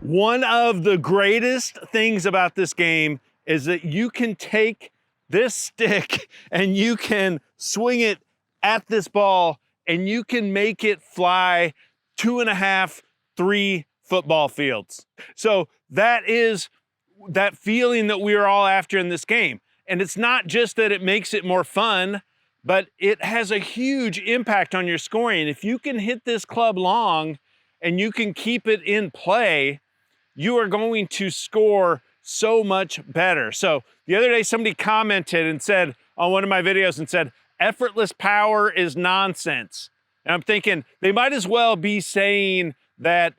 One of the greatest things about this game is that you can take this stick and you can swing it at this ball and you can make it fly 2.5, 3 football fields. So that is that feeling that we are all after in this game. And it's not just that it makes it more fun, but it has a huge impact on your scoring. If you can hit this club long and you can keep it in play, you are going to score so much better. So the other day, somebody commented and said on one of my videos and said, effortless power is nonsense. And I'm thinking they might as well be saying that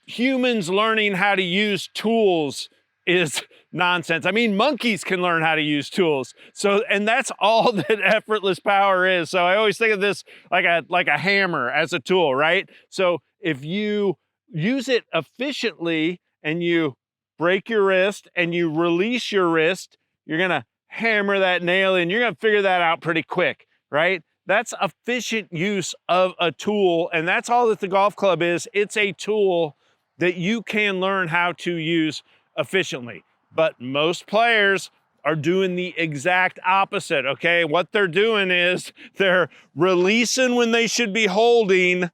humans learning how to use tools is nonsense. I mean, monkeys can learn how to use tools. So, and that's all that effortless power is. So I always think of this like a hammer as a tool, right? So if you use it efficiently and you break your wrist and you release your wrist, you're gonna hammer that nail in. You're gonna figure that out pretty quick, right? That's efficient use of a tool, and that's all that the golf club is. It's a tool that you can learn how to use efficiently. But most players are doing the exact opposite, okay? What they're doing is they're releasing when they should be holding,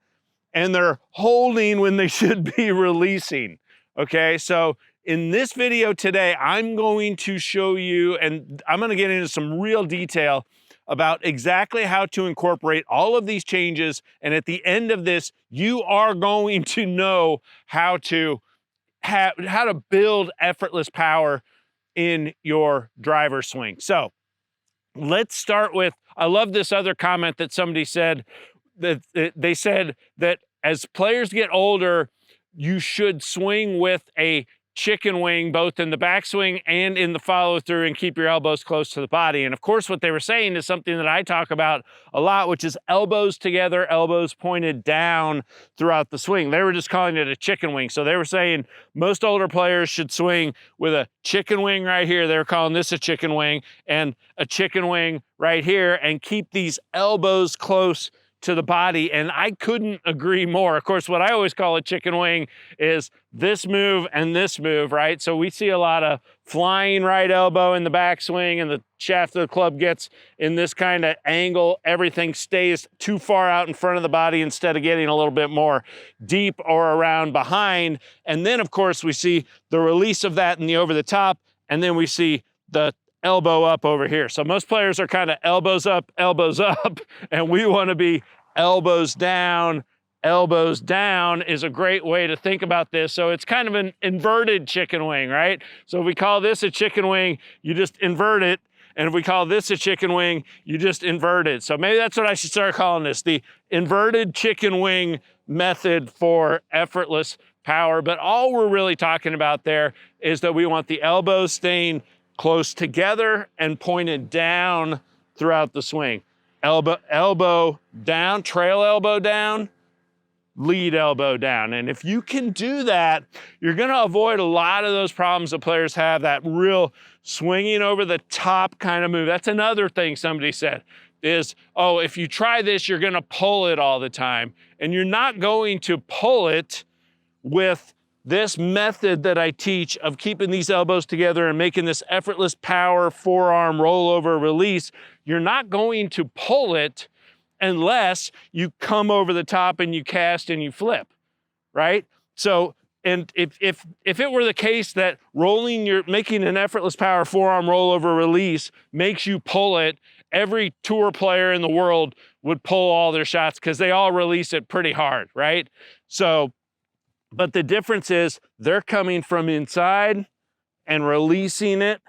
and they're holding when they should be releasing, okay? So in this video today, I'm going to show you, and I'm gonna get into some real detail about exactly how to incorporate all of these changes. And at the end of this, you are going to know how to build effortless power in your driver swing. So let's start with, I love this other comment that somebody said, that they said that as players get older, you should swing with a chicken wing, both in the backswing and in the follow through, and keep your elbows close to the body. And of course, what they were saying is something that I talk about a lot, which is elbows together, elbows pointed down throughout the swing. They were just calling it a chicken wing. So they were saying most older players should swing with a chicken wing right here. They were calling this a chicken wing, and a chicken wing right here, and keep these elbows close to the body. And I couldn't agree more. Of course, what I always call a chicken wing is this move and this move, right? So we see a lot of flying right elbow in the backswing, and the shaft of the club gets in this kind of angle. Everything stays too far out in front of the body instead of getting a little bit more deep or around behind. And then of course we see the release of that in the over the top, and then we see the elbow up over here. So most players are kind of elbows up, and we want to be elbows down. Elbows down is a great way to think about this. So it's kind of an inverted chicken wing, right? So if we call this a chicken wing, you just invert it. And if we call this a chicken wing, you just invert it. So maybe that's what I should start calling this, the inverted chicken wing method for effortless power. But all we're really talking about there is that we want the elbows staying close together and pointed down throughout the swing. Elbow down, trail elbow down, lead elbow down. And if you can do that, you're gonna avoid a lot of those problems that players have, that real swinging over the top kind of move. That's another thing somebody said is, oh, if you try this, you're gonna pull it all the time. And you're not going to pull it with this method that I teach of keeping these elbows together and making this effortless power forearm rollover release. You're not going to pull it unless you come over the top and you cast and you flip, right? So, and if it were the case that making an effortless power forearm rollover release makes you pull it, every tour player in the world would pull all their shots because they all release it pretty hard, right? So, but the difference is they're coming from inside and releasing it.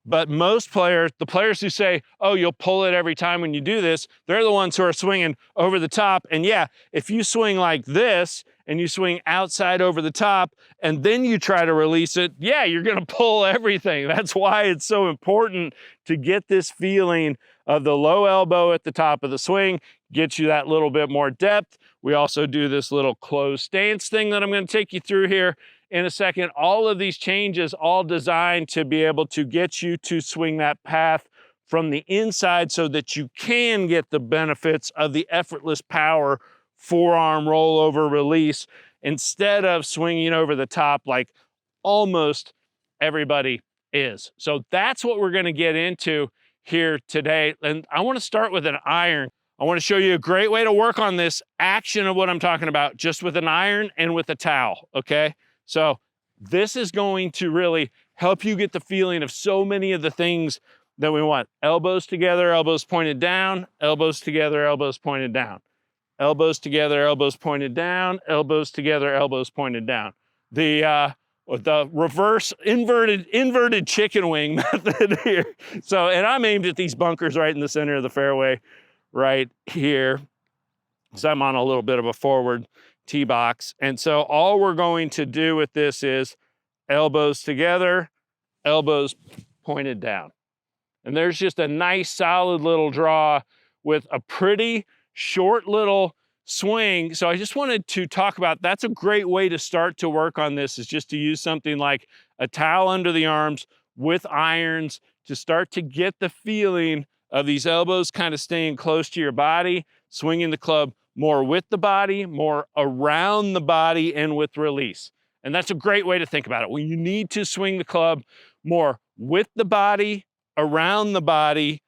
But most players, the players who say, oh, you'll pull it every time when you do this, they're the ones who are swinging over the top. And yeah, if you swing like this and you swing outside over the top and then you try to release it, yeah, you're gonna pull everything. That's why it's so important to get this feeling of the low elbow at the top of the swing, gets you that little bit more depth. We also do this little closed stance thing that I'm gonna take you through here in a second. All of these changes, all designed to be able to get you to swing that path from the inside so that you can get the benefits of the effortless power forearm rollover release. instead of swinging over the top like almost everybody is. So that's what we're gonna get into here today. And I wanna start with an iron. I wanna show you a great way to work on this action of what I'm talking about, just with an iron and with a towel, okay? So this is going to really help you get the feeling of so many of the things that we want. Elbows together, elbows pointed down, elbows together, elbows pointed down. Elbows together, elbows pointed down, elbows together, elbows pointed down. The reverse inverted chicken wing method here. So, and I'm aimed at these bunkers right in the center of the fairway, right here. So I'm on a little bit of a forward tee box. And so all we're going to do with this is elbows together, elbows pointed down. And there's just a nice solid little draw with a pretty short little swing. So I just wanted to talk about, that's a great way to start to work on this, is just to use something like a towel under the arms with irons to start to get the feeling of these elbows kind of staying close to your body, swinging the club more with the body, more around the body, and with release. And that's a great way to think about it. When you need to swing the club more with the body, around the body,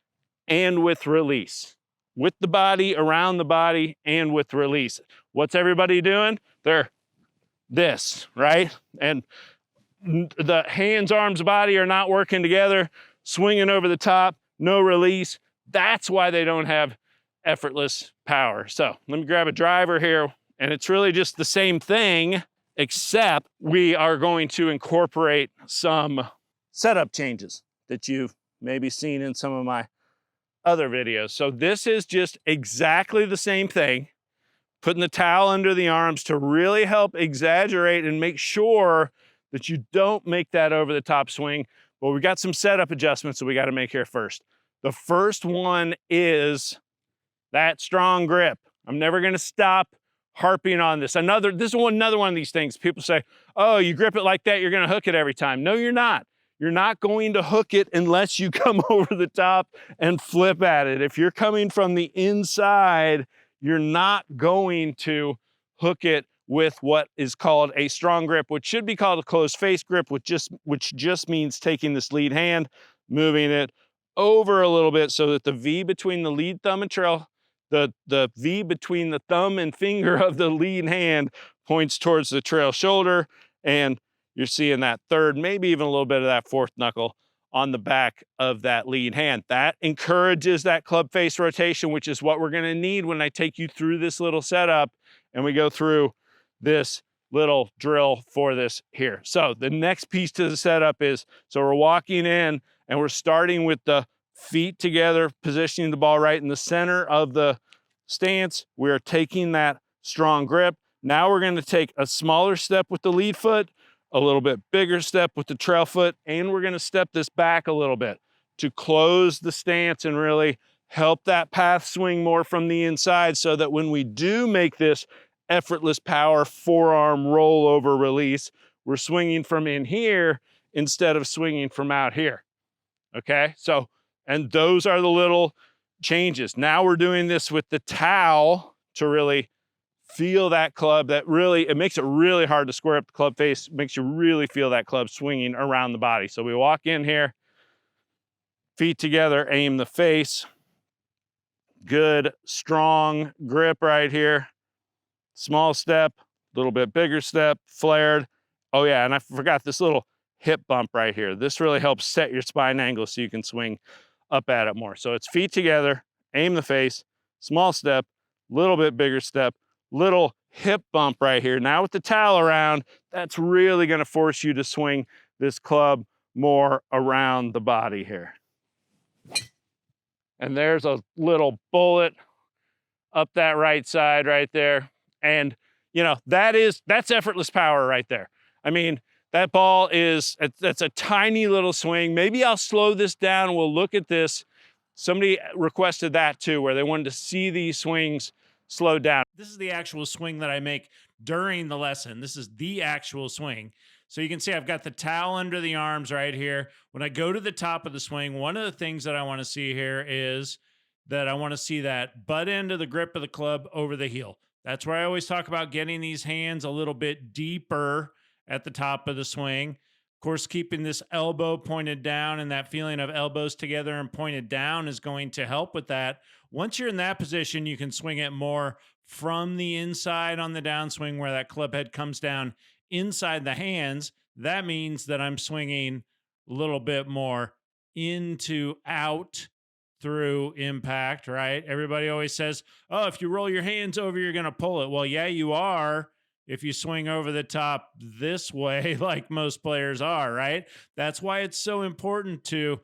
and with release. With the body, around the body, and with release. What's everybody doing? They're this, right? And the hands, arms, body are not working together, swinging over the top, no release. That's why they don't have effortless power. So let me grab a driver here, and it's really just the same thing, except we are going to incorporate some setup changes that you've maybe seen in some of my other videos. So this is just exactly the same thing, putting the towel under the arms to really help exaggerate and make sure that you don't make that over the top swing. But we got some setup adjustments that we got to make here first. The first one is that strong grip. I'm never going to stop harping on this. Another one of these things. People say, oh, you grip it like that, you're going to hook it every time. No, you're not. You're not going to hook it unless you come over the top and flip at it. If you're coming from the inside, you're not going to hook it with what is called a strong grip, which should be called a closed face grip, which just means taking this lead hand, moving it over a little bit so that the V between the lead thumb and trail, the V between the thumb and finger of the lead hand points towards the trail shoulder, and you're seeing that third, maybe even a little bit of that fourth knuckle on the back of that lead hand. That encourages that club face rotation, which is what we're gonna need when I take you through this little setup and we go through this little drill for this here. So the next piece to the setup is, so we're walking in and we're starting with the feet together, positioning the ball right in the center of the stance. We're taking that strong grip. Now we're gonna take a smaller step with the lead foot, a little bit bigger step with the trail foot, and we're gonna step this back a little bit to close the stance and really help that path swing more from the inside, so that when we do make this effortless power forearm rollover release, we're swinging from in here instead of swinging from out here, okay? So, and those are the little changes. Now we're doing this with the towel to really feel that club. That really, it makes it really hard to square up the club face, makes you really feel that club swinging around the body. So we walk in here, feet together, aim the face, good strong grip right here, small step, a little bit bigger step, flared. Oh yeah, and I forgot this little hip bump right here. This really helps set your spine angle so you can swing up at it more. So it's feet together, aim the face, small step, little bit bigger step, little hip bump right here. Now with the towel around, that's really gonna force you to swing this club more around the body here. And there's a little bullet up that right side right there. And you know, that's effortless power right there. I mean, that ball is, that's a tiny little swing. Maybe I'll slow this down. We'll look at this. Somebody requested that too, where they wanted to see these swings slowed down. This is the actual swing that I make during the lesson. This is the actual swing. So you can see I've got the towel under the arms right here. When I go to the top of the swing, one of the things that I want to see here is that I want to see that butt end of the grip of the club over the heel. That's where I always talk about getting these hands a little bit deeper at the top of the swing. Of course, keeping this elbow pointed down and that feeling of elbows together and pointed down is going to help with that. Once you're in that position, you can swing it more from the inside on the downswing where that club head comes down inside the hands. That means that I'm swinging a little bit more into out through impact, right? Everybody always says, oh, if you roll your hands over, you're going to pull it. Well, yeah, you are if you swing over the top this way, like most players are, right? That's why it's so important to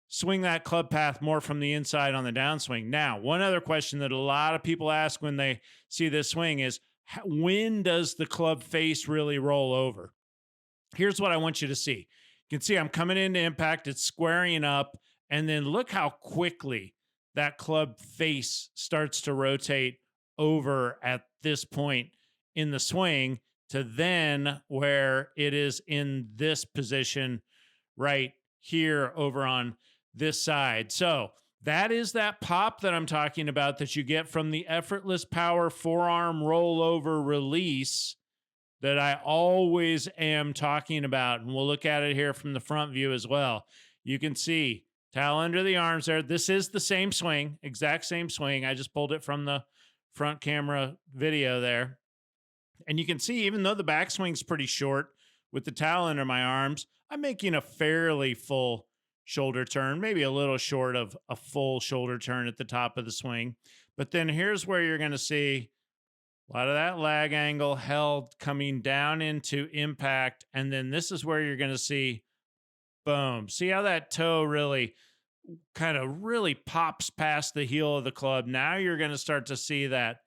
swing that club path more from the inside on the downswing. Now, one other question that a lot of people ask when they see this swing is, when does the club face really roll over? Here's what I want you to see. You can see I'm coming into impact, it's squaring up, and then look how quickly that club face starts to rotate over at this point in the swing to then where it is in this position right here over on this side. So that is that pop that I'm talking about that you get from the Effortless Power forearm rollover release that I always am talking about. And we'll look at it here from the front view as well. You can see towel under the arms there. This is the same swing, exact same swing. I just pulled it from the front camera video there. And you can see, even though the backswing's pretty short with the towel under my arms, I'm making a fairly full shoulder turn, maybe a little short of a full shoulder turn at the top of the swing. But then here's where you're going to see a lot of that lag angle held coming down into impact. And then this is where you're going to see, boom. See how that toe really kind of really pops past the heel of the club. Now you're going to start to see that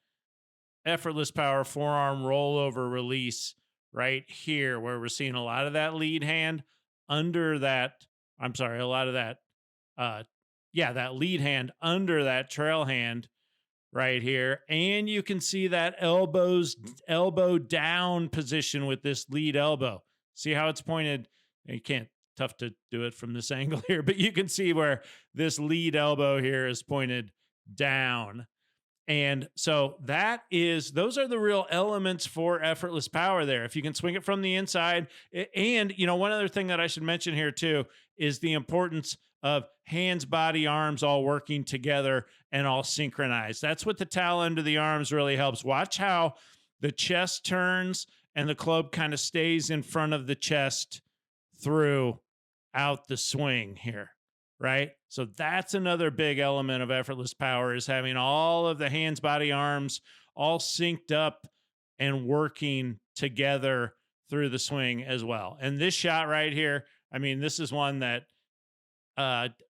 Effortless Power forearm rollover release right here, where we're seeing a lot of that lead hand under that. I'm sorry, a lot of that. That lead hand under that trail hand right here. And you can see that elbow down position with this lead elbow. See how it's pointed? You can't, tough to do it from this angle here, but you can see where this lead elbow here is pointed down. And so those are the real elements for Effortless Power there. If you can swing it from the inside. And, one other thing that I should mention here too is the importance of hands, body, arms all working together and all synchronized. That's what the towel under the arms really helps. Watch how the chest turns and the club kind of stays in front of the chest throughout the swing here. Right? So that's another big element of Effortless Power, is having all of the hands, body, arms all synced up and working together through the swing as well. And this shot right here, I mean, this is one that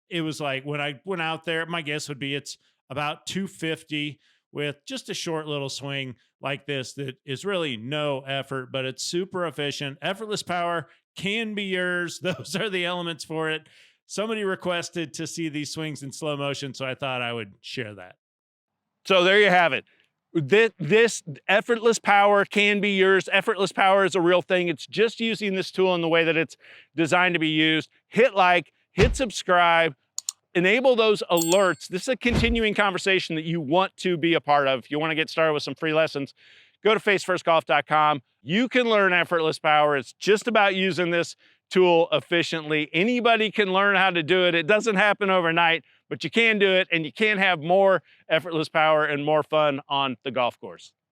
it was like when I went out there, my guess would be it's about 250 with just a short little swing like this that is really no effort, but it's super efficient. Effortless Power can be yours. Those are the elements for it. Somebody requested to see these swings in slow motion, so I thought I would share that. So there you have it. This Effortless Power can be yours. Effortless Power is a real thing. It's just using this tool in the way that it's designed to be used. Hit like, hit subscribe, enable those alerts. This is a continuing conversation that you want to be a part of. If you want to get started with some free lessons, go to facefirstgolf.com. You can learn Effortless Power. It's just about using this tool efficiently. Anybody can learn how to do it. It doesn't happen overnight, but you can do it, and you can have more Effortless Power and more fun on the golf course.